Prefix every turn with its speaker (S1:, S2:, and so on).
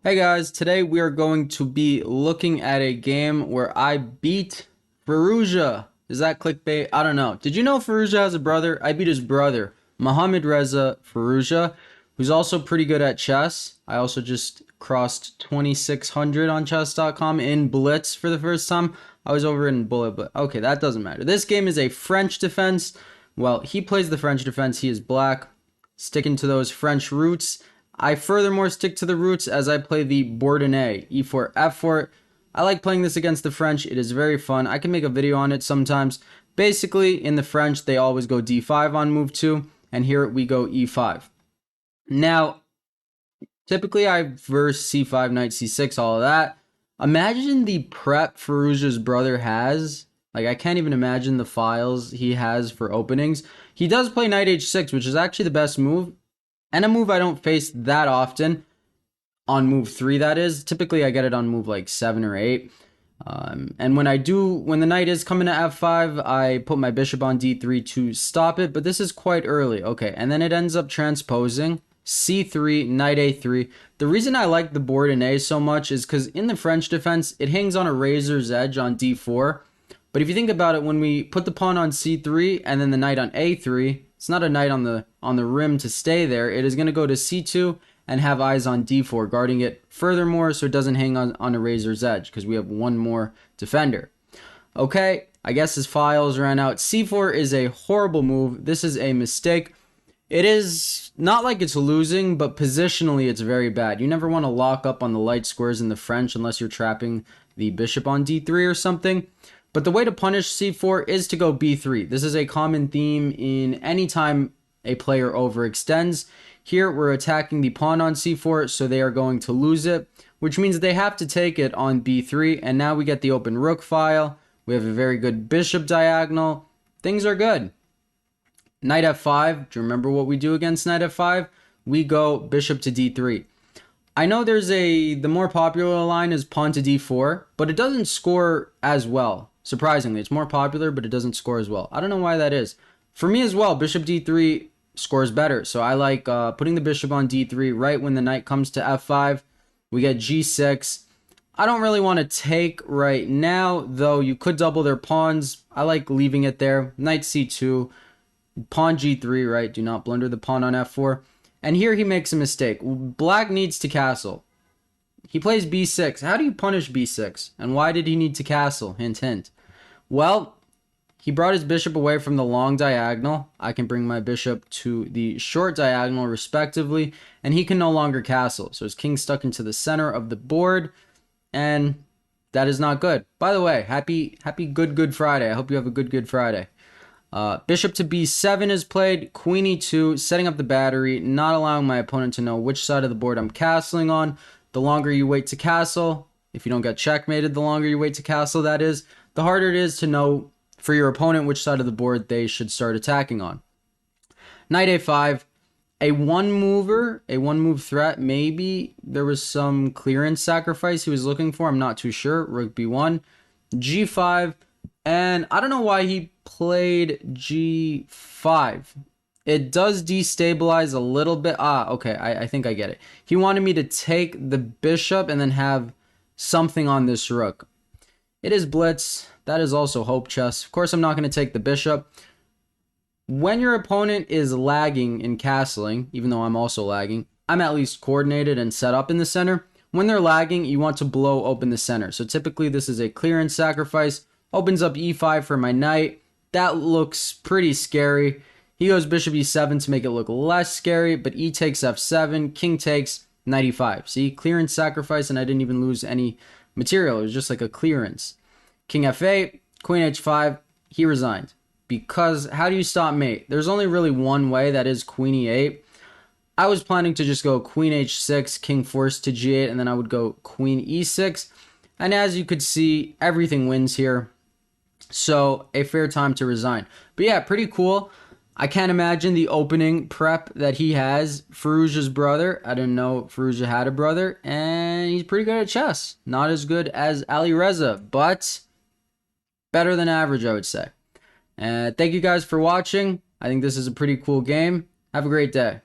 S1: Hey guys, today we are going to be looking at a game where I beat Firouzja. Is that clickbait? I don't know. Did you know Firouzja has a brother? I beat his brother, Mohammadreza Firouzja, who's also pretty good at chess. I also just crossed 2600 on chess.com in Blitz for the first time. I was over in Bullet, but okay, that doesn't matter. This game is a French defense. Well, he plays the French defense. He is black, sticking to those French roots. I furthermore stick to the roots as I play the Bourdonnais, e4, f4. I like playing this against the French. It is very fun. I can make a video on it sometimes. Basically, in the French, they always go d5 on move 2, and here we go e5. Now, typically I verse c5, knight c6, all of that. Imagine the prep Firouzja's brother has. Like, I can't even imagine the files he has for openings. He does play knight h6, which is actually the best move. And a move I don't face that often on move 3, that is. Typically I get it on move like 7 or 8. And when the knight is coming to f5, I put my bishop on d3 to stop it. But this is quite early. Okay, and then it ends up transposing c3, knight a3. The reason I like the Bourdonnais so much is because in the French defense, it hangs on a razor's edge on d4. But if you think about it, when we put the pawn on c3 and then the knight on a3, it's not a knight on the rim to stay there. It is going to go to c2 and have eyes on d4, guarding it furthermore so it doesn't hang on a razor's edge because we have one more defender. Okay, I guess his files ran out. c4 is a horrible move. This is a mistake. It is not like it's losing, but positionally it's very bad. You never want to lock up on the light squares in the French unless you're trapping the bishop on d3 or something. But the way to punish c4 is to go b3. This is a common theme in any time a player overextends. Here we're attacking the pawn on c4, so they are going to lose it, which means they have to take it on b3. And now we get the open rook file. We have a very good bishop diagonal. Things are good. Knight f5. Do you remember what we do against knight f5? We go bishop to d3. I know the more popular line is pawn to d4, but it doesn't score as well. Surprisingly, it's more popular, but it doesn't score as well. I don't know why that is. For me as well, bishop d3 scores better. So I like putting the bishop on d3 right when the knight comes to f5. We get g6. I don't really want to take right now, though you could double their pawns. I like leaving it there. Knight c2, pawn g3, right? Do not blunder the pawn on f4. And here he makes a mistake. Black needs to castle. He plays b6. How do you punish b6? And why did he need to castle? Hint, hint. Well, he brought his bishop away from the long diagonal. I can bring my bishop to the short diagonal respectively, and he can no longer castle. So his king's stuck into the center of the board, and that is not good. By the way, happy Good Friday. I hope you have a Good Friday. Bishop to b7 is played, queen e2, setting up the battery, not allowing my opponent to know which side of the board I'm castling on. The longer you wait to castle, if you don't get checkmated, the longer you wait to castle, that is, the harder it is to know for your opponent which side of the board they should start attacking on. Knight a5, a one-move threat. Maybe there was some clearance sacrifice he was looking for. I'm not too sure. Rook b1, g5, and I don't know why he played g5. It does destabilize a little bit. Okay, I think I get it. He wanted me to take the bishop and then have something on this rook. It is blitz. That is also hope chess. Of course, I'm not going to take the bishop. When your opponent is lagging in castling, even though I'm also lagging, I'm at least coordinated and set up in the center. When they're lagging, you want to blow open the center. So typically, this is a clearance sacrifice. Opens up e5 for my knight. That looks pretty scary. He goes bishop e7 to make it look less scary, but e takes f7, king takes, knight e5. See, clearance sacrifice, and I didn't even lose any material. It was just like a clearance. King f8, queen h5, he resigned. Because how do you stop mate? There's only really one way, that is queen e8. I was planning to just go queen h6, king forced to g8, and then I would go queen e6. And as you could see, everything wins here. So a fair time to resign. But yeah, pretty cool. I can't imagine the opening prep that he has. Firouzja's brother. I didn't know Firouzja had a brother. And he's pretty good at chess. Not as good as Alireza, but better than average, I would say. Thank you guys for watching. I think this is a pretty cool game. Have a great day.